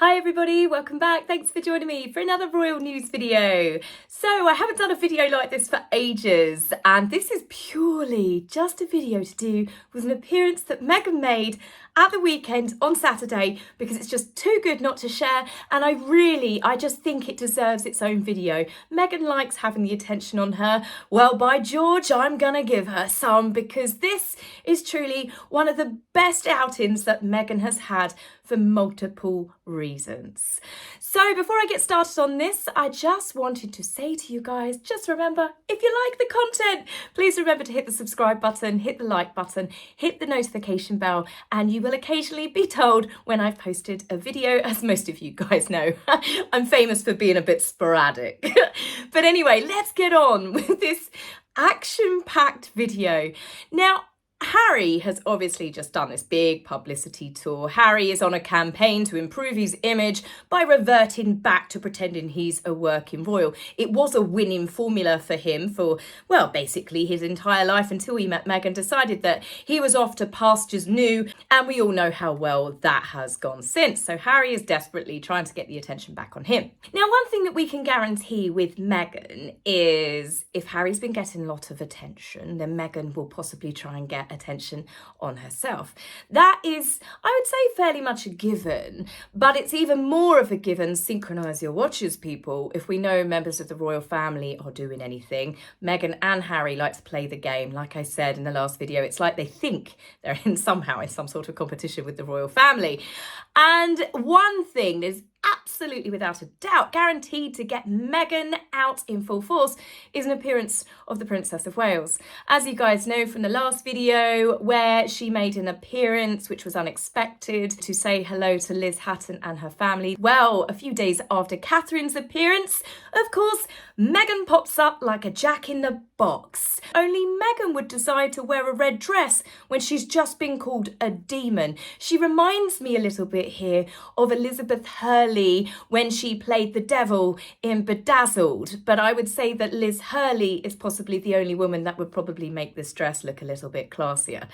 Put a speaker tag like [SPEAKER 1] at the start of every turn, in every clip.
[SPEAKER 1] Hi everybody, welcome back. Thanks for joining me for another royal news video. So I haven't done a video like this for ages, and this is purely just a video to do with an appearance that Meghan made at the weekend on Saturday because it's just too good not to share, and I just think it deserves its own video. Meghan likes having the attention on her. Well, by George, I'm gonna give her some because this is truly one of the best outings that Meghan has had for multiple reasons. So before I get started on this, I just wanted to say to you guys, just remember, if you like the content, please remember to hit the subscribe button, hit the like button, hit the notification bell, and you will occasionally be told when I've posted a video. As most of you guys know, I'm famous for being a bit sporadic. But anyway, let's get on with this action-packed video. Now, Harry has obviously just done this big publicity tour. Harry is on a campaign to improve his image by reverting back to pretending he's a working royal. It was a winning formula for him for, well, basically his entire life until he met Meghan, decided that he was off to pastures new, and we all know how well that has gone since. So Harry is desperately trying to get the attention back on him. Now, one thing that we can guarantee with Meghan is if Harry's been getting a lot of attention, then Meghan will possibly try and get attention on herself. That is, I would say, fairly much a given, but it's even more of a given, synchronise your watches, people, if we know members of the royal family are doing anything. Meghan and Harry like to play the game. Like I said in the last video, it's like they think they're somehow in some sort of competition with the royal family. And one thing is absolutely without a doubt guaranteed to get Meghan out in full force is an appearance of the Princess of Wales. As you guys know from the last video where she made an appearance which was unexpected to say hello to Liz Hatton and her family, well, a few days after Catherine's appearance, of course, Meghan pops up like a jack in the box. Only Meghan would decide to wear a red dress when she's just been called a demon. She reminds me a little bit here of Elizabeth Hurley when she played the devil in Bedazzled, but I would say that Liz Hurley is possibly the only woman that would probably make this dress look a little bit classier.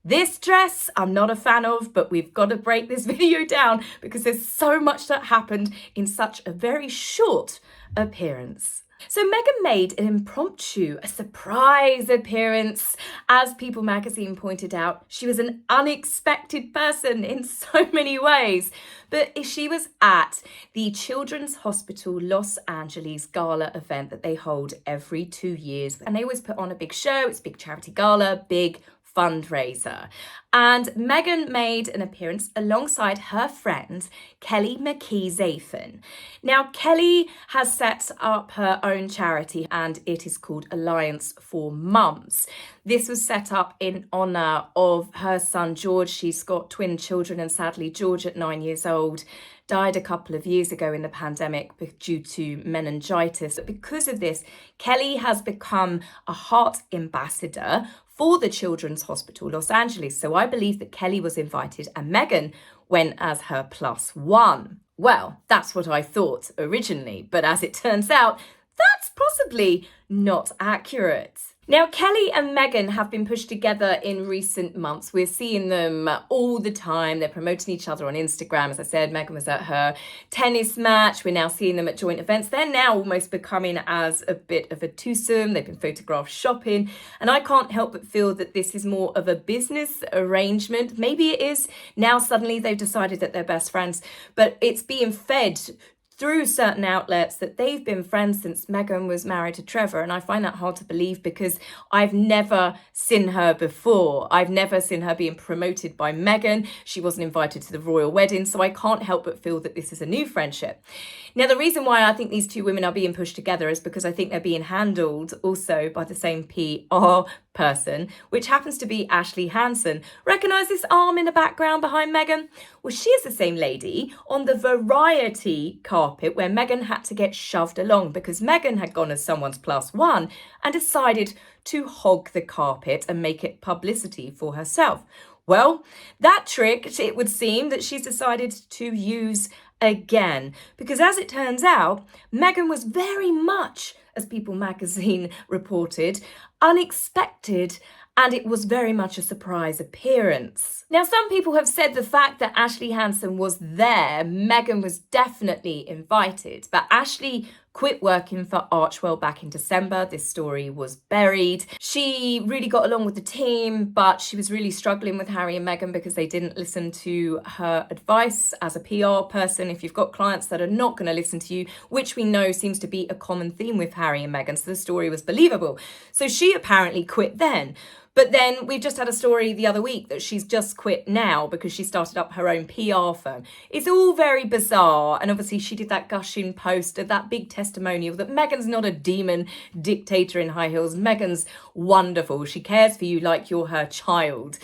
[SPEAKER 1] This dress I'm not a fan of, but we've got to break this video down because there's so much that happened in such a very short appearance. So Meghan made an impromptu, a surprise appearance. As People magazine pointed out, she was an unexpected person in so many ways. But she was at the Children's Hospital Los Angeles Gala event that they hold every 2 years. And they always put on a big show. It's a big charity gala, big fundraiser. And Meghan made an appearance alongside her friend, Kelly McKee-Zafin. Now, Kelly has set up her own charity and it is called Alliance for Mums. This was set up in honour of her son, George. She's got twin children and sadly, George at 9 years old died a couple of years ago in the pandemic due to meningitis. But because of this, Kelly has become a heart ambassador for the Children's Hospital Los Angeles. So I believe that Kelly was invited and Meghan went as her +1. Well, that's what I thought originally, but as it turns out, that's possibly not accurate. Now, Kelly and Meghan have been pushed together in recent months. We're seeing them all the time. They're promoting each other on Instagram. As I said, Meghan was at her tennis match. We're now seeing them at joint events. They're now almost becoming as a bit of a twosome. They've been photographed shopping. And I can't help but feel that this is more of a business arrangement. Maybe it is. Now suddenly they've decided that they're best friends, but it's being fed through certain outlets that they've been friends since Meghan was married to Trevor. And I find that hard to believe because I've never seen her before. I've never seen her being promoted by Meghan. She wasn't invited to the royal wedding. So I can't help but feel that this is a new friendship. Now, the reason why I think these two women are being pushed together is because I think they're being handled also by the same PR person, which happens to be Ashley Hansen. Recognise this arm in the background behind Meghan? Well, she is the same lady on the Variety carpet where Meghan had to get shoved along because Meghan had gone as someone's +1 and decided to hog the carpet and make it publicity for herself. Well, that trick, it would seem that she's decided to use again, because as it turns out, Meghan was very much, as People magazine reported, unexpected and it was very much a surprise appearance. Now, some people have said the fact that Ashley Hansen was there, Meghan was definitely invited, but Ashley quit working for Archewell back in December. This story was buried. She really got along with the team, but she was really struggling with Harry and Meghan because they didn't listen to her advice as a PR person. If you've got clients that are not going to listen to you, which we know seems to be a common theme with Harry and Meghan, so the story was believable. So she apparently quit then. But then we've just had a story the other week that she's just quit now because she started up her own PR firm. It's all very bizarre. And obviously she did that gushing post of that big testimonial that Meghan's not a demon dictator in high heels. Meghan's wonderful. She cares for you like you're her child.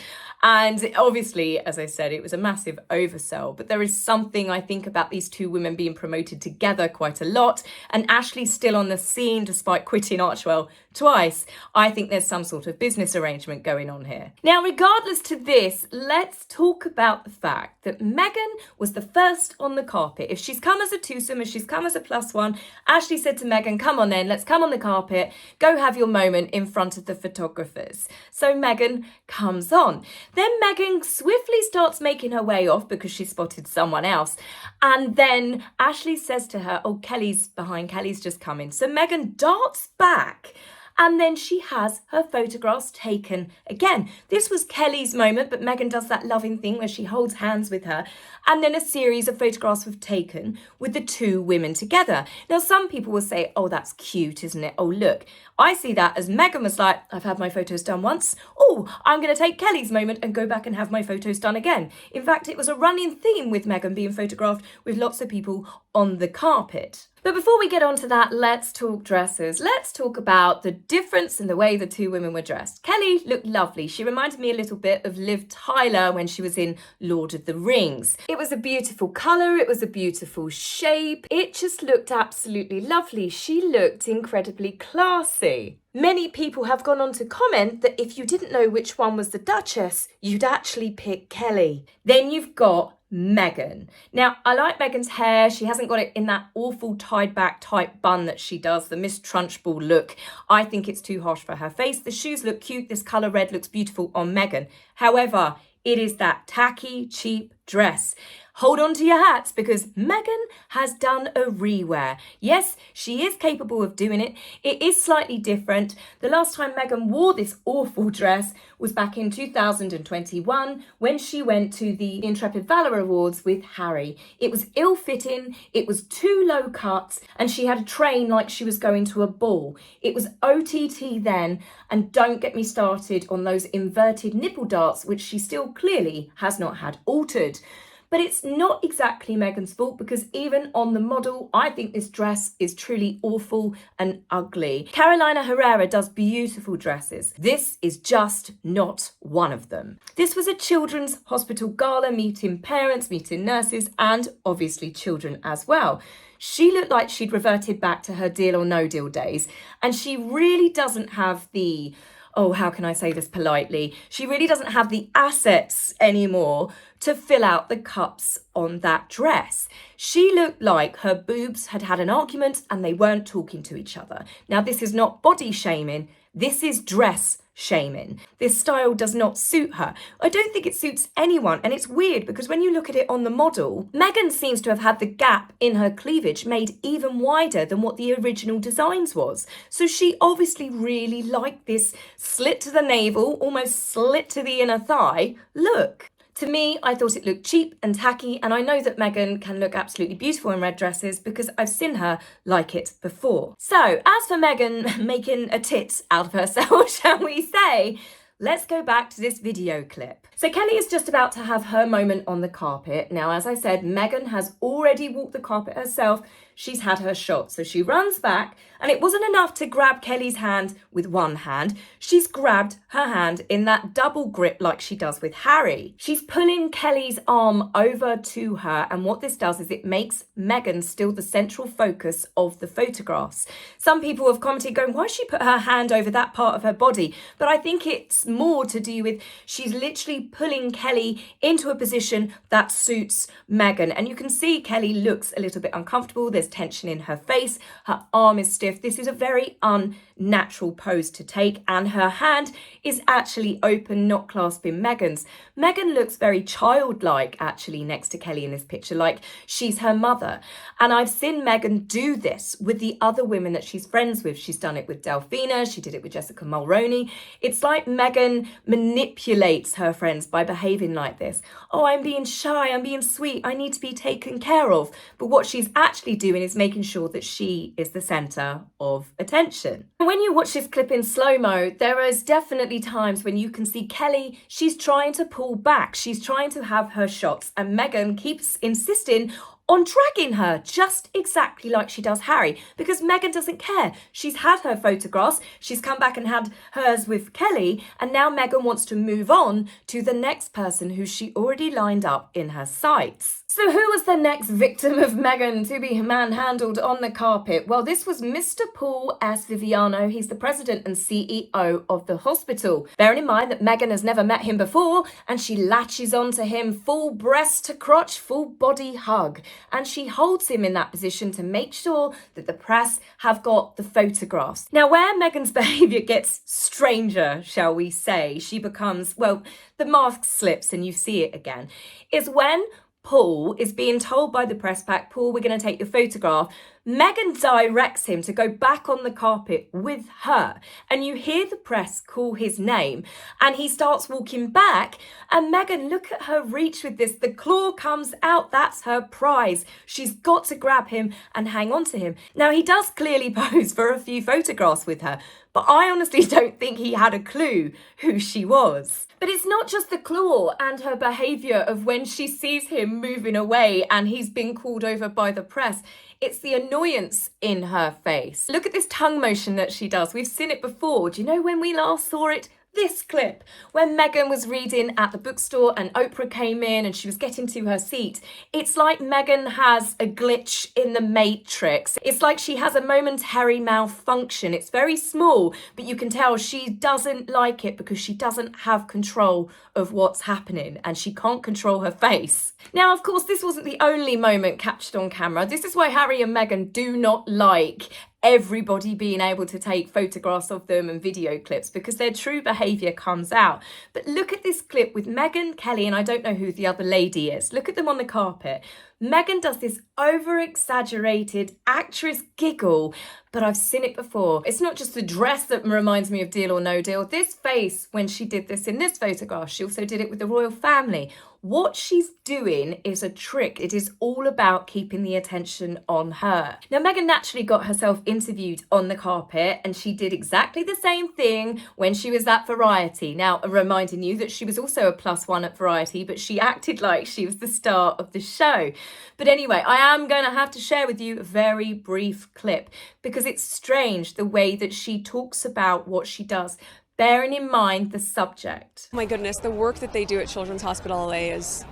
[SPEAKER 1] And obviously, as I said, it was a massive oversell. But there is something, I think, about these two women being promoted together quite a lot. And Ashley's still on the scene despite quitting Archewell twice. I think there's some sort of business arrangement going on here. Now, regardless to this, let's talk about the fact that Meghan was the first on the carpet. If she's come as a twosome, if she's come as a +1, Ashley said to Meghan, come on then, let's come on the carpet, go have your moment in front of the photographers. So Meghan comes on. Then Meghan swiftly starts making her way off because she spotted someone else. And then Ashley says to her, oh, Kelly's behind, Kelly's just coming. So Meghan darts back. And then she has her photographs taken again. This was Kelly's moment, but Meghan does that loving thing where she holds hands with her. And then a series of photographs were taken with the two women together. Now, some people will say, oh, that's cute, isn't it? Oh, look, I see that as Meghan was like, I've had my photos done once. Oh, I'm going to take Kelly's moment and go back and have my photos done again. In fact, it was a running theme with Meghan being photographed with lots of people on the carpet. But before we get on to that, let's talk dresses. Let's talk about the difference in the way the two women were dressed. Kelly looked lovely. She reminded me a little bit of Liv Tyler when she was in Lord of the Rings. It was a beautiful colour. It was a beautiful shape. It just looked absolutely lovely. She looked incredibly classy. Many people have gone on to comment that if you didn't know which one was the Duchess, you'd actually pick Kelly. Then you've got Meghan. Now, I like Meghan's hair. She hasn't got it in that awful tied back type bun that she does, the Miss Trunchbull look. I think it's too harsh for her face. The shoes look cute. This colour red looks beautiful on Meghan. However, it is that tacky, cheap dress. Hold on to your hats because Meghan has done a rewear. Yes, she is capable of doing it. It is slightly different. The last time Meghan wore this awful dress was back in 2021 when she went to the Intrepid Valor Awards with Harry. It was ill-fitting, it was too low cut, and she had a train like she was going to a ball. It was OTT then, and don't get me started on those inverted nipple darts, which she still clearly has not had altered. But it's not exactly Meghan's fault because even on the model, I think this dress is truly awful and ugly. Carolina Herrera does beautiful dresses. This is just not one of them. This was a children's hospital gala meeting parents, meeting nurses, and obviously children as well. She looked like she'd reverted back to her Deal or No Deal days, and she really doesn't have the, oh, how can I say this politely? She really doesn't have the assets anymore to fill out the cups on that dress. She looked like her boobs had had an argument and they weren't talking to each other. Now, this is not body shaming. This is dress shaming. This style does not suit her. I don't think it suits anyone. And it's weird because when you look at it on the model, Meghan seems to have had the gap in her cleavage made even wider than what the original designs was. So she obviously really liked this slit to the navel, almost slit to the inner thigh look. To me, I thought it looked cheap and tacky, and I know that Meghan can look absolutely beautiful in red dresses because I've seen her like it before. So, as for Meghan making a tit out of herself, shall we say, let's go back to this video clip. So Kelly is just about to have her moment on the carpet. Now, as I said, Meghan has already walked the carpet herself. She's had her shot. So she runs back, and it wasn't enough to grab Kelly's hand with one hand. She's grabbed her hand in that double grip like she does with Harry. She's pulling Kelly's arm over to her, and what this does is it makes Meghan still the central focus of the photographs. Some people have commented going, why she put her hand over that part of her body? But I think it's more to do with she's literally pulling Kelly into a position that suits Meghan. And you can see Kelly looks a little bit uncomfortable. There's tension in her face. Her arm is stiff. This is a very unnatural natural pose to take, and her hand is actually open, not clasping Meghan's. Meghan looks very childlike actually next to Kelly in this picture, like she's her mother. And I've seen Meghan do this with the other women that she's friends with. She's done it with Delphina, she did it with Jessica Mulroney. It's like Meghan manipulates her friends by behaving like this. Oh, I'm being shy, I'm being sweet, I need to be taken care of. But what she's actually doing is making sure that she is the centre of attention. And when you watch this clip in slow-mo, there is definitely times when you can see Kelly, she's trying to pull back, she's trying to have her shots, and Meghan keeps insisting on dragging her just exactly like she does Harry, because Meghan doesn't care. She's had her photographs, she's come back and had hers with Kelly, and now Meghan wants to move on to the next person who she already lined up in her sights. So who was the next victim of Meghan to be manhandled on the carpet? Well, this was Mr. Paul S. Viviano. He's the president and CEO of the hospital. Bearing in mind that Meghan has never met him before, and she latches onto him full breast to crotch, full body hug. And she holds him in that position to make sure that the press have got the photographs. Now, where Meghan's behaviour gets stranger, shall we say, she becomes, well, the mask slips and you see it again, is when Paul is being told by the press pack, Paul, we're going to take your photograph. Meghan directs him to go back on the carpet with her. And you hear the press call his name and he starts walking back. And Meghan, look at her reach with this. The claw comes out. That's her prize. She's got to grab him and hang on to him. Now, he does clearly pose for a few photographs with her, but I honestly don't think he had a clue who she was. But it's not just the claw and her behaviour of when she sees him moving away and he's been called over by the press. It's the annoyance in her face. Look at this tongue motion that she does. We've seen it before. Do you know when we last saw it? This clip, when Meghan was reading at the bookstore and Oprah came in and she was getting to her seat. It's like Meghan has a glitch in the matrix. It's like she has a momentary malfunction. It's very small, but you can tell she doesn't like it because she doesn't have control of what's happening and she can't control her face. Now, of course, this wasn't the only moment captured on camera. This is why Harry and Meghan do not like everybody being able to take photographs of them and video clips because their true behaviour comes out. But look at this clip with Meghan, Kelly, and I don't know who the other lady is. Look at them on the carpet. Meghan does this over-exaggerated actress giggle, but I've seen it before. It's not just the dress that reminds me of Deal or No Deal. This face, when she did this in this photograph, she also did it with the royal family. What she's doing is a trick. It is all about keeping the attention on her. Now, Meghan naturally got herself interviewed on the carpet and she did exactly the same thing when she was at Variety. Now, reminding you that she was also a +1 at Variety, but she acted like she was the star of the show. But anyway, I am going to have to share with you a very brief clip because it's strange the way that she talks about what she does, bearing in mind the subject.
[SPEAKER 2] Oh my goodness, the work that they do at Children's Hospital LA is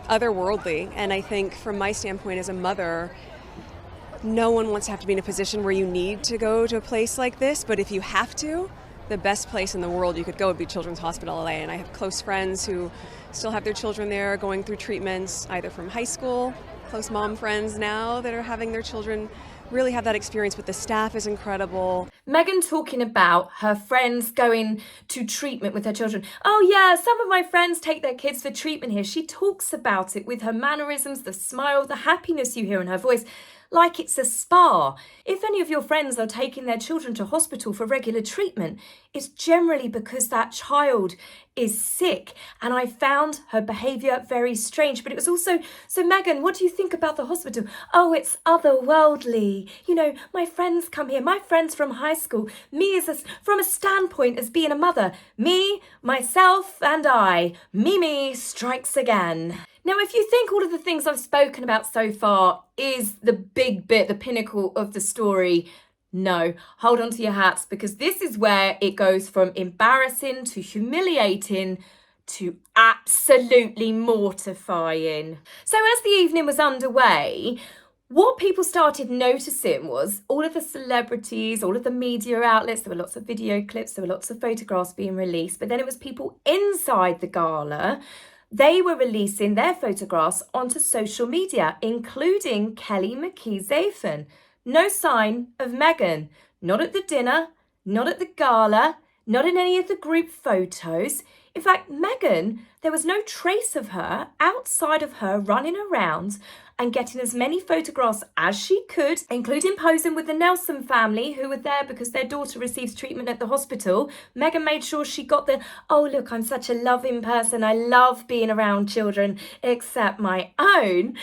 [SPEAKER 2] otherworldly. And I think from my standpoint as a mother, no one wants to have to be in a position where you need to go to a place like this. But if you have to, the best place in the world you could go would be Children's Hospital LA. And I have close friends who still have their children there going through treatments, either from high school, close mom friends now that are having their children really have that experience, but the staff is incredible.
[SPEAKER 1] Meghan talking about her friends going to treatment with her children. Oh yeah, some of my friends take their kids for treatment here. She talks about it with her mannerisms, the smile, the happiness you hear in her voice, like it's a spa. If any of your friends are taking their children to hospital for regular treatment, it's generally because that child is sick. And I found her behaviour very strange. But it was also, so Meghan, what do you think about the hospital? Oh, it's otherworldly. You know, my friends come here, my friends from high school, me as from a standpoint as being a mother, me, myself and I, Mimi strikes again. Now, if you think all of the things I've spoken about so far is the big bit, the pinnacle of the story, no, hold on to your hats because this is where it goes from embarrassing to humiliating to absolutely mortifying. So as the evening was underway, what people started noticing was all of the celebrities, all of the media outlets, there were lots of video clips, there were lots of photographs being released, but then it was people inside the gala. They were releasing their photographs onto social media, including Kelly McKee-Zafin. no sign of Meghan. Not at the dinner, not at the gala, not in any of the group photos. In fact, Meghan, there was no trace of her outside of her running around and getting as many photographs as she could, including posing with the Nelson family who were there because their daughter receives treatment at the hospital. Meghan made sure she got the, oh look, I'm such a loving person, I love being around children, except my own.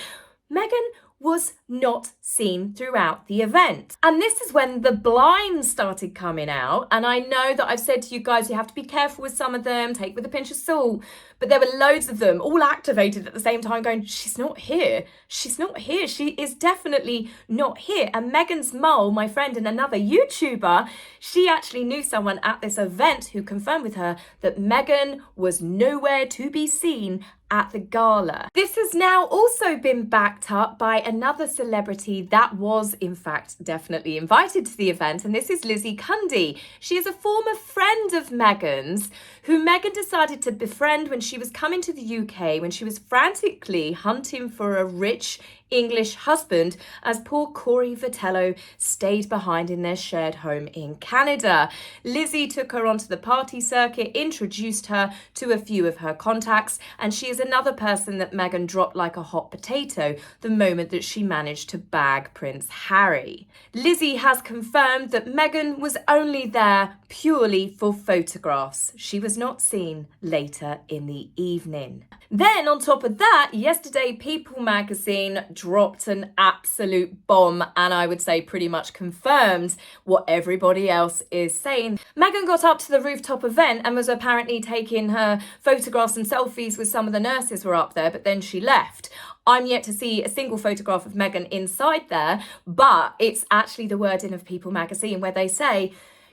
[SPEAKER 1] Meghan was not seen throughout the event. And this is when the blinds started coming out. And I know that I've said to you guys, you have to be careful with some of them, take with a pinch of salt. But there were loads of them all activated at the same time going, she's not here. She's not here. She is definitely not here. And Meghan's mole, my friend and another YouTuber, she actually knew someone at this event who confirmed with her that Meghan was nowhere to be seen at the gala. This has now also been backed up by another celebrity that was in fact definitely invited to the event, and this is Lizzie Cundy. She is a former friend of Meghan's who Meghan decided to befriend when she was coming to the UK, when she was frantically hunting for a rich English husband as poor Corey Vitello stayed behind in their shared home in Canada. Lizzie took her onto the party circuit, introduced her to a few of her contacts, and she is another person that Meghan dropped like a hot potato the moment that she managed to bag Prince Harry. Lizzie has confirmed that Meghan was only there purely for photographs. She was not seen later in the evening. Then on top of that, yesterday People magazine dropped an absolute bomb, and I would say pretty much confirmed what everybody else is saying. Meghan got up to the rooftop event and was apparently taking her photographs and selfies with some of the nurses were up there, but then she left. I'm yet to see a single photograph of Meghan inside there, but it's actually the wording of People magazine where they say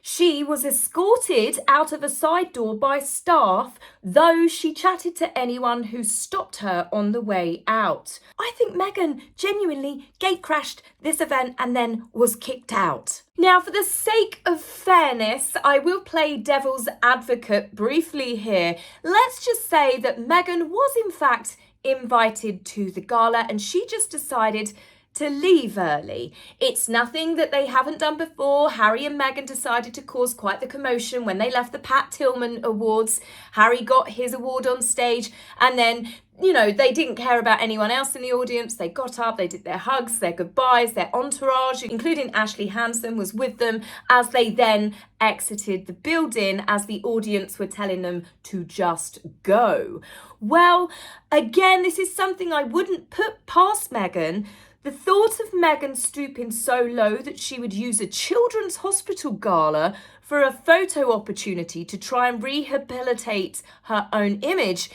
[SPEAKER 1] she was escorted out of a side door by staff, though she chatted to anyone who stopped her on the way out. I think Meghan genuinely gatecrashed this event and then was kicked out. Now, for the sake of fairness, I will play devil's advocate briefly here. Let's just say that Meghan was in fact invited to the gala and she just decided to leave early. It's nothing that they haven't done before. Harry and Meghan decided to cause quite the commotion when they left the Pat Tillman Awards. Harry got his award on stage and then, you know, they didn't care about anyone else in the audience. They got up, they did their hugs, their goodbyes, their entourage, including Ashley Hansen was with them as they then exited the building as the audience were telling them to just go. Well, again, this is something I wouldn't put past Meghan. The thought of Meghan stooping so low that she would use a children's hospital gala for a photo opportunity to try and rehabilitate her own image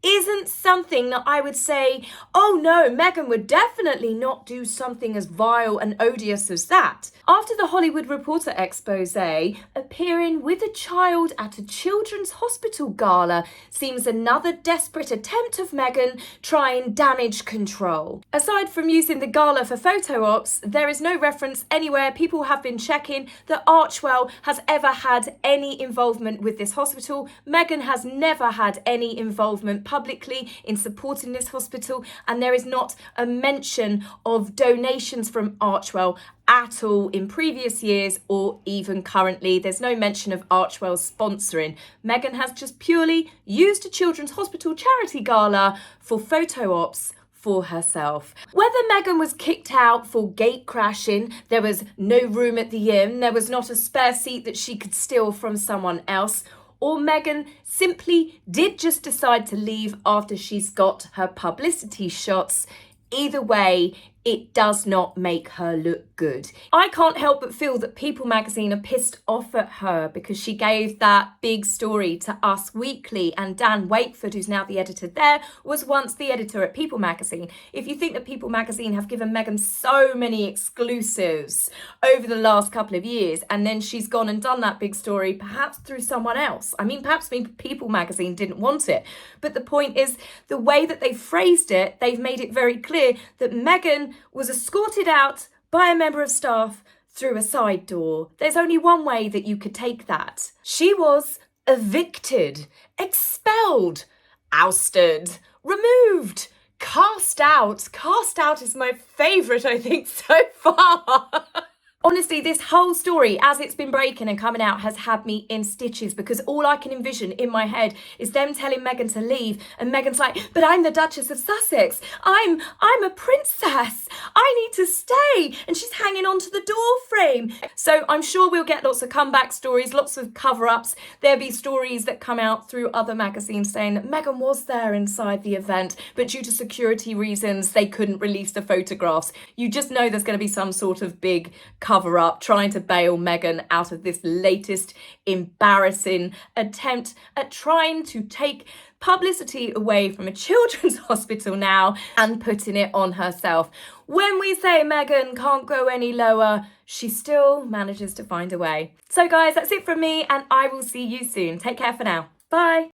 [SPEAKER 1] isn't something that I would say, oh no, Meghan would definitely not do something as vile and odious as that. After the Hollywood Reporter expose, appearing with a child at a children's hospital gala seems another desperate attempt of Meghan trying damage control. Aside from using the gala for photo ops, there is no reference anywhere. People have been checking that Archewell has ever had any involvement with this hospital. Meghan has never had any involvement publicly in supporting this hospital, and there is not a mention of donations from Archewell at all in previous years or even currently. There's no mention of Archewell sponsoring. Meghan has just purely used a children's hospital charity gala for photo ops for herself. Whether Meghan was kicked out for gate crashing, there was no room at the inn, there was not a spare seat that she could steal from someone else, or Meghan simply did just decide to leave after she's got her publicity shots, either way, it does not make her look good. I can't help but feel that People magazine are pissed off at her because she gave that big story to Us Weekly, and Dan Wakeford, who's now the editor there, was once the editor at People magazine. If you think that People magazine have given Meghan so many exclusives over the last couple of years, and then she's gone and done that big story, perhaps through someone else. I mean, perhaps People magazine didn't want it. But the point is, the way that they phrased it, they've made it very clear that Meghan was escorted out by a member of staff through a side door. There's only one way that you could take that. She was evicted, expelled, ousted, removed, cast out. Cast out is my favourite, I think, so far. Honestly, this whole story, as it's been breaking and coming out, has had me in stitches, because all I can envision in my head is them telling Meghan to leave, and Meghan's like, but I'm the Duchess of Sussex. I'm a princess. I need to stay. And she's hanging onto the door frame. So I'm sure we'll get lots of comeback stories, lots of cover-ups. There'll be stories that come out through other magazines saying that Meghan was there inside the event, but due to security reasons, they couldn't release the photographs. You just know there's going to be some sort of big cover up trying to bail Meghan out of this latest embarrassing attempt at trying to take publicity away from a children's hospital now and putting it on herself. When we say Meghan can't go any lower, she still manages to find a way. So guys, that's it from me, and I will see you soon. Take care for now. Bye.